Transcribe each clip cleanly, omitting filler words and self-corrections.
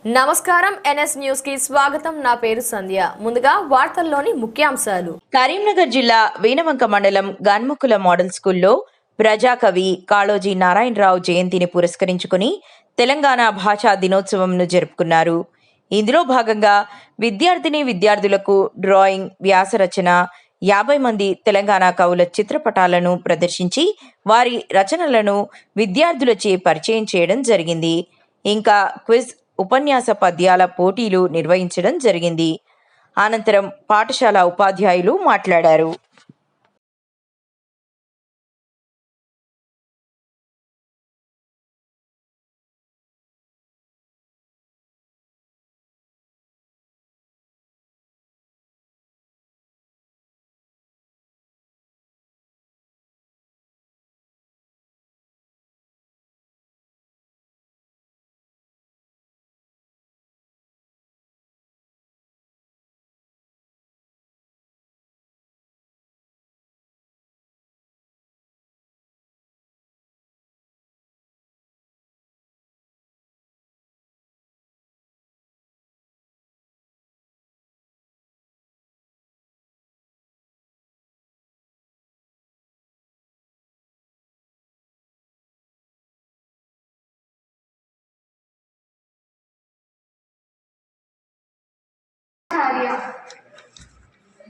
నమస్కారం NS news కి స్వాగతం. నా పేరు సంధ్య. ముందుగా వార్తల్లోని ముఖ్యాంశాలు. కరీంనగర్ జిల్లా వీణవంక మండలం గన్ముకుల మోడల్ స్కూల్లో ప్రజాకవి కాళోజీ నారాయణరావు జయంతిని పురస్కరించుకుని తెలంగాణ భాషా దినోత్సవంను జరుపుకున్నారు. ఇందులో భాగంగా విద్యార్థులకు డ్రాయింగ్, వ్యాసరచన, 50 మంది తెలంగాణ కవుల చిత్రపటాలను ప్రదర్శించి వారి రచనలను విద్యార్థులచే పరిచయం చేయడం జరిగింది. ఇంకా క్విజ్, ఉపన్యాస పద్యాల పోటీలు నిర్వహించడం జరిగింది. అనంతరం పాఠశాల ఉపాధ్యాయులు మాట్లాడారు.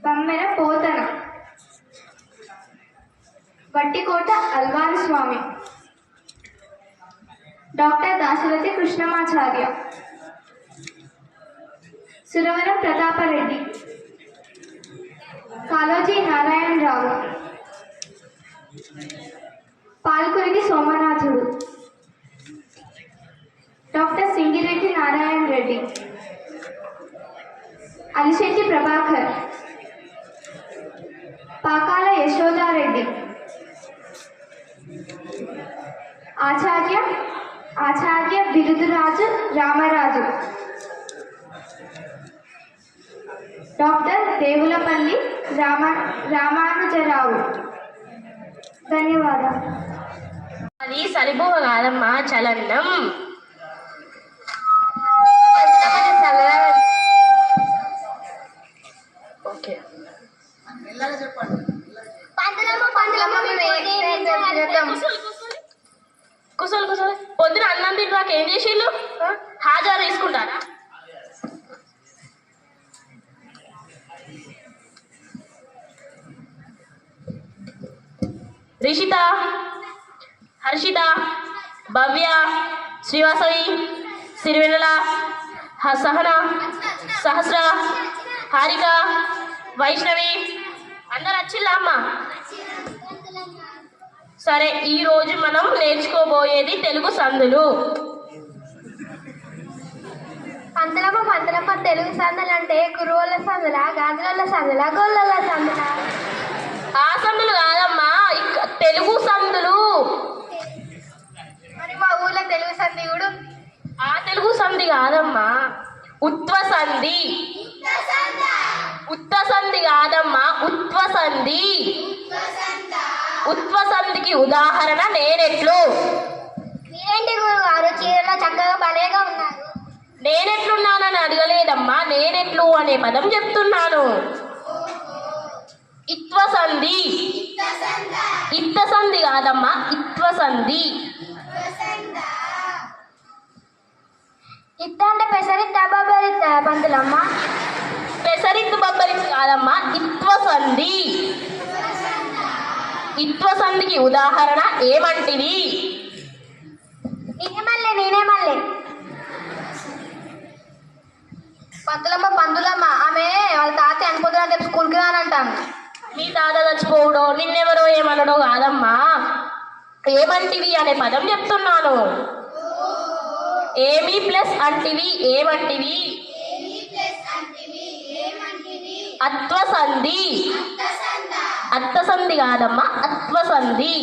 బమ్మెర పోతన, వట్టికోట అల్వారు స్వామి, డాక్టర్ దాశరథి కృష్ణమాచార్య, సురవరం ప్రతాపరెడ్డి, కాళోజీ నారాయణరావు, పాల్కురికి సోమనాథుడు, డాక్టర్ సింగిరెడ్డి నారాయణ రెడ్డి, అలిశెట్టి ప్రభాకర్, పాకాల యశోదారెడ్డి, ఆచార్య బిరుదురాజు రామరాజు, డాక్టర్ దేవులపల్లి రామానుజరావు. ధన్యవాదాలు. అది సరిపోవ కాదమ్మా, చలనం. కుసలు పొద్దున అన్నం తింటాక ఏం చేసిళ్ళు? హాజరు తీసుకుంటారా? రిషిత, హర్షిత, భవ్య, శ్రీవాసవి, సిరివెన్నెల, సహన, సహస్ర, హారిక, వైష్ణవి అందరు వచ్చిల్లా అమ్మా? సరే, ఈరోజు మనం నేర్చుకోబోయేది తెలుగు సందులు. పంతలమ్మ తెలుగు సందులు అంటే కురువుల సందుల, గాజుల సందుల, గొల్లల సందుల? ఆ సందులు కాదమ్మా, తెలుగు సందులు. మరి మా ఊళ్ళో తెలుగు సంధి కూడా. ఆ తెలుగు సంధి కాదమ్మా, ఉత్వ సంధి. ఉత్త సంధి కాదమ్మా, ఉత్వ సంధి. ఉత్వ సంధికి ఉదాహరణ నేనెట్లు. మీరేంటి గురుగారు చీరలో చక్కగా భలేగా ఉన్నారు? నేనెట్లున్నానని అడగలేదమ్మా, నేనెట్లు అనే పదం చెప్తున్నాను. ఇత్వ సంధి. ఇత్త సంధి కాదమ్మా, ఇత్వ సంధి. ఇత్త అంటే పెసరిత్త బొబ్బరిత్త పంతులమ్మ? పెసరిత్తు బొబ్బరిత్తు కాదమ్మా, ఇత్వ సంధి. ఇత్వ సంధికి ఉదాహరణ ఏమంటిది? నేనే మళ్ళీ పంతులమ్మ ఆమె వాళ్ళ తాత చనిపోతుందని చెప్పి స్కూల్కి రానంటాను. మీ తాత చచ్చిపోవడో నిన్నెవరో ఏమనడో కాదమ్మా, ఏమంటివి అనే పదం చెప్తున్నాను. ఏమి ప్లస్ అంటివి ఏమంటివి? అత్వ సంధి. అత్త సంధి కాదమ్మా, అత్వ సంధి.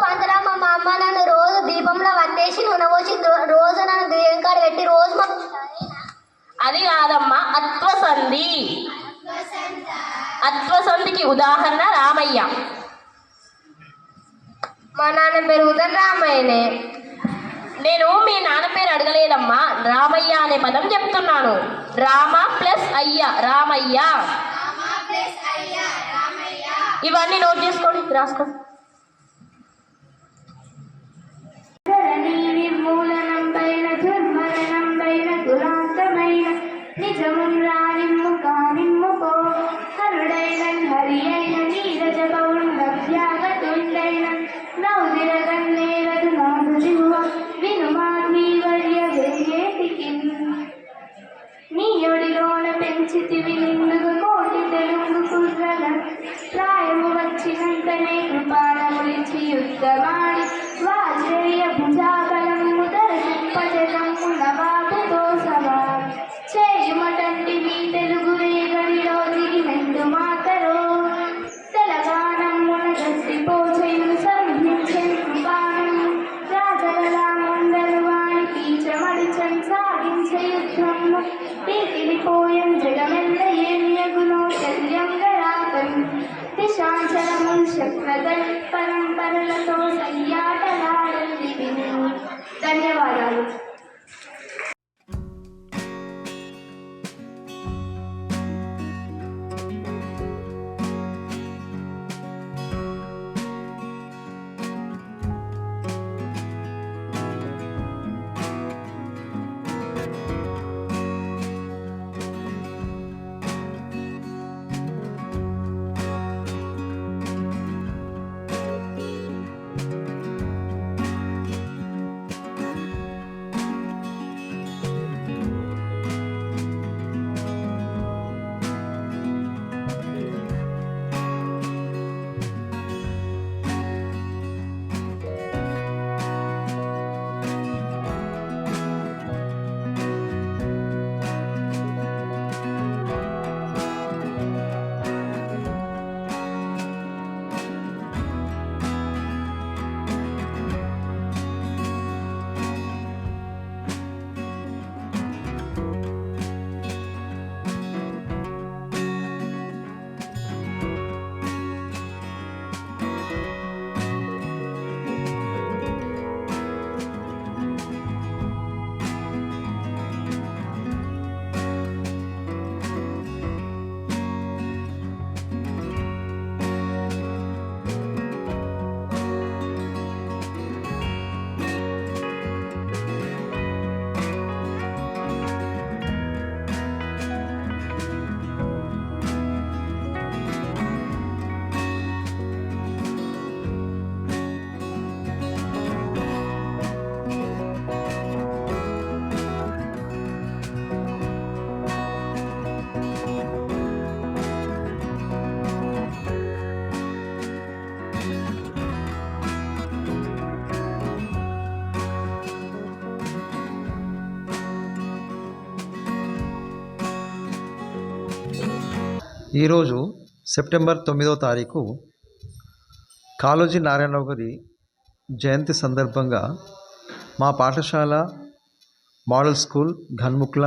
పంతులమ్మ మా అమ్మ నన్ను రోజు దీపంలో వత్తేసి నూనె పోసి రోజు నన్ను దేవుని కాడ పెట్టి రోజు మాకు. అది కాదమ్మా, అత్వ సంధి. అత్వ సంధికి ఉదాహరణ రామయ్య. మా నాన్న పేరు రామయ్యనే. నేను మీ నాన్న పేరు అడగలేదమ్మా, రామయ్య అనే పదం చెప్తున్నాను. రామ ప్లస్ అయ్య, రామయ్య. ఇవన్నీ నోట్ చేసుకోండి, రాసుకోండి. నిర్మూలనం పైన దుర్మరణం పైన దురాంతమైన నిజమున్ రానిమ్ము కానిమ్ముకో హరుడైన హరి అయిన నీరజ పౌండభ్యాగతుండైన నౌదిరగన్నేరదు నాదు జిహ్వ వినుమాధీవర్య వెయ్యేటికి నీయొడిలోన పెంచితివి నిండుగు కోటి తెలుగు కుర్రల ప్రాయము వచ్చినంతనే కృపాణములిచి యుద్ధమాడి వాజేయ భుజాబలము దర్శింపజగము నవాబుతో సవా చేయుమటంటి మీ తెలుగు రేగడిలో దిగినట్టు మాతరో తెలంగాణమున గట్టిపోచేయును సంధించెను కృపాణము రాజగలామందరు వాణి పీచమడిచం సాగించే యుద్ధము పీకిలిపోయం జగమెల్ల ఏమియగునో శల్యం గరాకం దిశాంచలముల్ శక్రగల్ పరంపరలతో సయ్యాటలాడండి విను. ధన్యవాదాలు. ఈరోజు సెప్టెంబర్ 9వ తారీఖు కాళోజీ నారాయణరావు గారి జయంతి సందర్భంగా మా పాఠశాల మోడల్ స్కూల్ ఘన్ముక్ల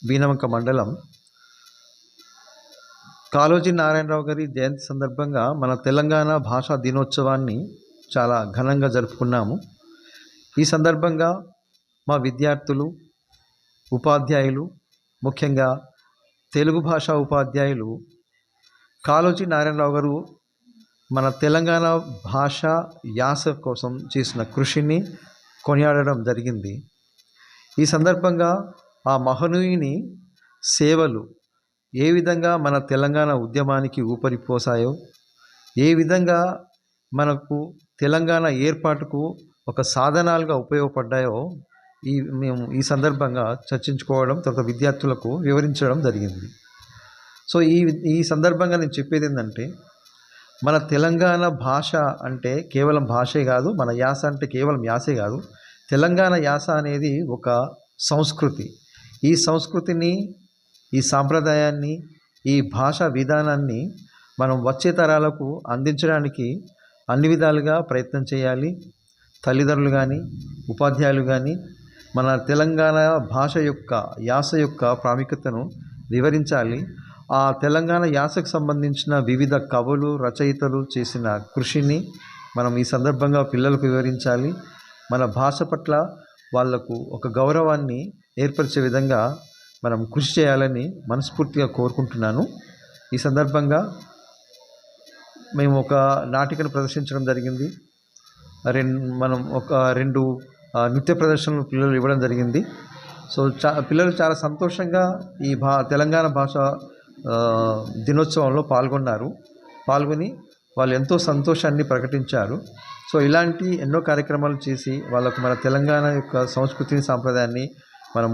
వీనవంక మండలం కాళోజీ నారాయణరావు గారి జయంతి సందర్భంగా మన తెలంగాణ భాషా దినోత్సవాన్ని చాలా ఘనంగా జరుపుకున్నాము. ఈ సందర్భంగా మా విద్యార్థులు, ఉపాధ్యాయులు, ముఖ్యంగా తెలుగు భాషా ఉపాధ్యాయులు కాళోజీ నారాయణరావు గారు మన తెలంగాణ భాష యాస కోసం చేసిన కృషిని కొనియాడడం జరిగింది. ఈ సందర్భంగా ఆ మహనీయుని సేవలు ఏ విధంగా మన తెలంగాణ ఉద్యమానికి ఊపరిపోసాయో, ఏ విధంగా మనకు తెలంగాణ ఏర్పాటుకు ఒక సాధనాలుగా ఉపయోగపడ్డాయో మేము ఈ సందర్భంగా చర్చించుకోవడం, తర్వాత విద్యార్థులకు వివరించడం జరిగింది. సో ఈ సందర్భంగా నేను చెప్పేది ఏంటంటే, మన తెలంగాణ భాష అంటే కేవలం భాషే కాదు, మన యాస అంటే కేవలం యాసే కాదు. తెలంగాణ యాస అనేది ఒక సంస్కృతి. ఈ సంస్కృతిని, ఈ సాంప్రదాయాన్ని, ఈ భాషా విధానాన్ని మనం వచ్చే తరాలకు అందించడానికి అన్ని విధాలుగా ప్రయత్నం చేయాలి. తల్లిదండ్రులు కానీ, ఉపాధ్యాయులు కానీ మన తెలంగాణ భాష యొక్క యాస యొక్క ప్రాముఖ్యతను వివరించాలి. ఆ తెలంగాణ యాసకు సంబంధించిన వివిధ కవులు, రచయితలు చేసిన కృషిని మనం ఈ సందర్భంగా పిల్లలకు వివరించాలి. మన భాష పట్ల వాళ్లకు ఒక గౌరవాన్ని ఏర్పరిచే విధంగా మనం కృషి చేయాలని మనస్ఫూర్తిగా కోరుకుంటున్నాను. ఈ సందర్భంగా మేము ఒక నాటికను ప్రదర్శించడం జరిగింది. మనం ఒక 2 నృత్య ప్రదర్శనలు పిల్లలు ఇవ్వడం జరిగింది. సో పిల్లలు చాలా సంతోషంగా ఈ తెలంగాణ భాష దినోత్సవంలో పాల్గొని వాళ్ళు ఎంతో సంతోషాన్ని ప్రకటించారు. సో ఇలాంటి ఎన్నో కార్యక్రమాలు చేసి వాళ్ళకు మన తెలంగాణ యొక్క సంస్కృతిని సాంప్రదాయాన్ని మనం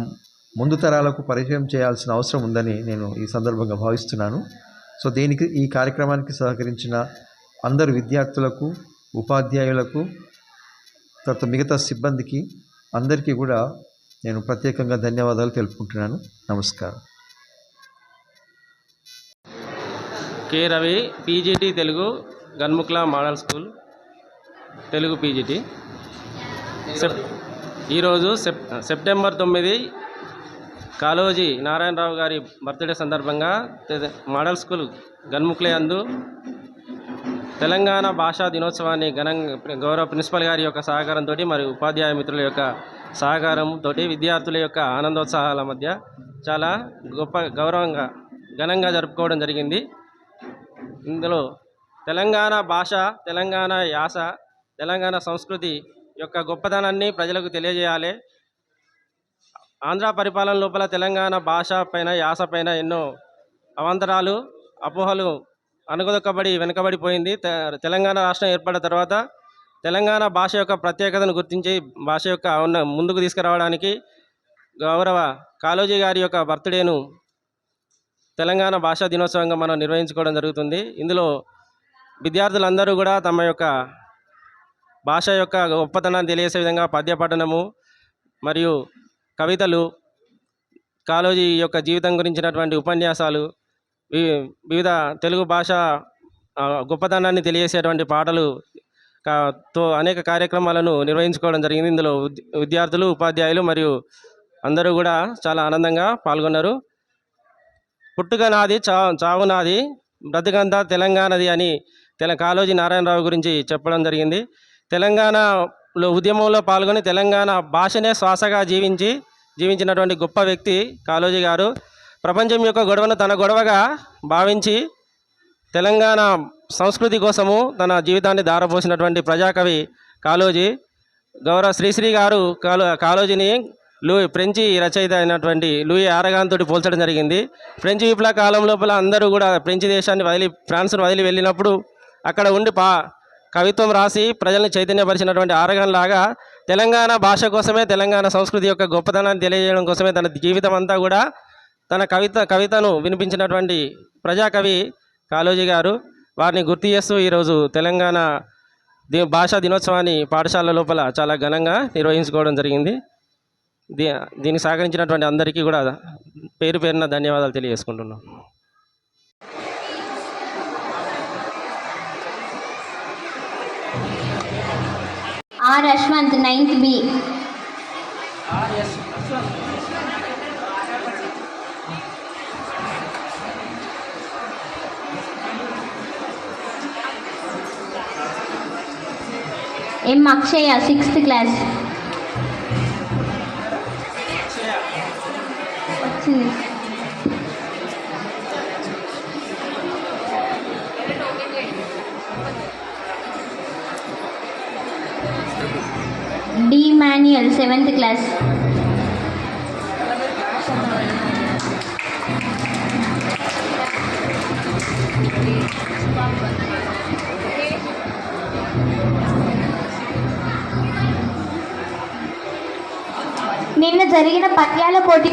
ముందు తరాలకు పరిచయం చేయాల్సిన అవసరం ఉందని నేను ఈ సందర్భంగా భావిస్తున్నాను. సో ఈ కార్యక్రమానికి సహకరించిన అందరు విద్యార్థులకు, ఉపాధ్యాయులకు, తర్వాత మిగతా సిబ్బందికి అందరికీ కూడా నేను ప్రత్యేకంగా ధన్యవాదాలు తెలుపుకుంటున్నాను. నమస్కారం. K Ravi, PGT Telugu, Ganmukla model school Telugu PGT. ఈరోజు సెప్టెంబర్ 9 కాళోజీ నారాయణరావు గారి బర్త్డే సందర్భంగా మోడల్ స్కూల్ గన్ముక్ల యందు తెలంగాణ భాషా దినోత్సవాన్ని గౌరవ ప్రిన్సిపల్ గారి యొక్క సహకారంతో మరియు ఉపాధ్యాయ మిత్రుల యొక్క సహకారంతో విద్యార్థుల యొక్క ఆనందోత్సాహాల మధ్య చాలా గౌరవంగా ఘనంగా జరుపుకోవడం జరిగింది. ఇందులో తెలంగాణ భాష, తెలంగాణ యాస, తెలంగాణ సంస్కృతి యొక్క గొప్పదనాన్ని ప్రజలకు తెలియజేయాలి. ఆంధ్ర పరిపాలన లోపల తెలంగాణ భాష పైన, యాస పైన ఎన్నో అవాంతరాలు, అపోహలు అణగదొక్కబడి వెనుకబడిపోయింది. తెలంగాణ రాష్ట్రం ఏర్పడిన తర్వాత తెలంగాణ భాష యొక్క ప్రత్యేకతను గుర్తించి భాష యొక్క ముందుకు తీసుకురావడానికి గౌరవ కాళోజీ గారి యొక్క బర్త్డేను తెలంగాణ భాషా దినోత్సవంగా మనం నిర్వహించుకోవడం జరుగుతుంది. ఇందులో విద్యార్థులందరూ కూడా తమ యొక్క భాష యొక్క గొప్పతనాన్ని తెలియజేసే విధంగా పద్య పఠనము మరియు కవితలు, కాళోజీ యొక్క జీవితం గురించినటువంటి ఉపన్యాసాలు, వివిధ తెలుగు భాష గొప్పతనాన్ని తెలియజేసేటువంటి పాటలు తో అనేక కార్యక్రమాలను నిర్వహించుకోవడం జరిగింది. ఇందులో విద్యార్థులు, ఉపాధ్యాయులు మరియు అందరూ కూడా చాలా ఆనందంగా పాల్గొన్నారు. పుట్టుక నాది, చావు నాది, బ్రతుకంతా తెలంగాణది అని కాళోజీ నారాయణరావు గురించి చెప్పడం జరిగింది. తెలంగాణలో ఉద్యమంలో పాల్గొని తెలంగాణ భాషనే శ్వాసగా జీవించినటువంటి గొప్ప వ్యక్తి కాళోజీ గారు. ప్రపంచం యొక్క గొడవను తన గొడవగా భావించి తెలంగాణ సంస్కృతి కోసము తన జీవితాన్ని ధారపోసినటువంటి ప్రజాకవి కాళోజీ. గౌరవ శ్రీశ్రీ గారు కాళోజీని ఫ్రెంచి రచయిత అయినటువంటి లూయి ఆరగాన్ తోటి పోల్చడం జరిగింది. ఫ్రెంచ్ విప్లవ కాలం లోపల అందరూ కూడా ఫ్రెంచ్ దేశాన్ని ఫ్రాన్స్ను వదిలి వెళ్ళినప్పుడు అక్కడ ఉండి కవిత్వం రాసి ప్రజల్ని చైతన్యపరిచినటువంటి ఆరగాన్ లాగా తెలంగాణ భాష కోసమే, తెలంగాణ సంస్కృతి యొక్క గొప్పతనాన్ని తెలియజేయడం కోసమే తన జీవితం అంతా కూడా తన కవితను వినిపించినటువంటి ప్రజాకవి కాళోజీ గారు. వారిని గుర్తు చేస్తూ ఈరోజు తెలంగాణ భాషా దినోత్సవాన్ని పాఠశాల లోపల చాలా ఘనంగా నిర్వహించుకోవడం జరిగింది. దీనికి సహకరించినటువంటి అందరికీ కూడా పేరు పేరున ధన్యవాదాలు తెలియజేసుకుంటున్నాం. R Yashwant 9th B. M Akshaya 6th class. D Manuel 7th class. నిన్న జరిగిన పద్యాల పోటీ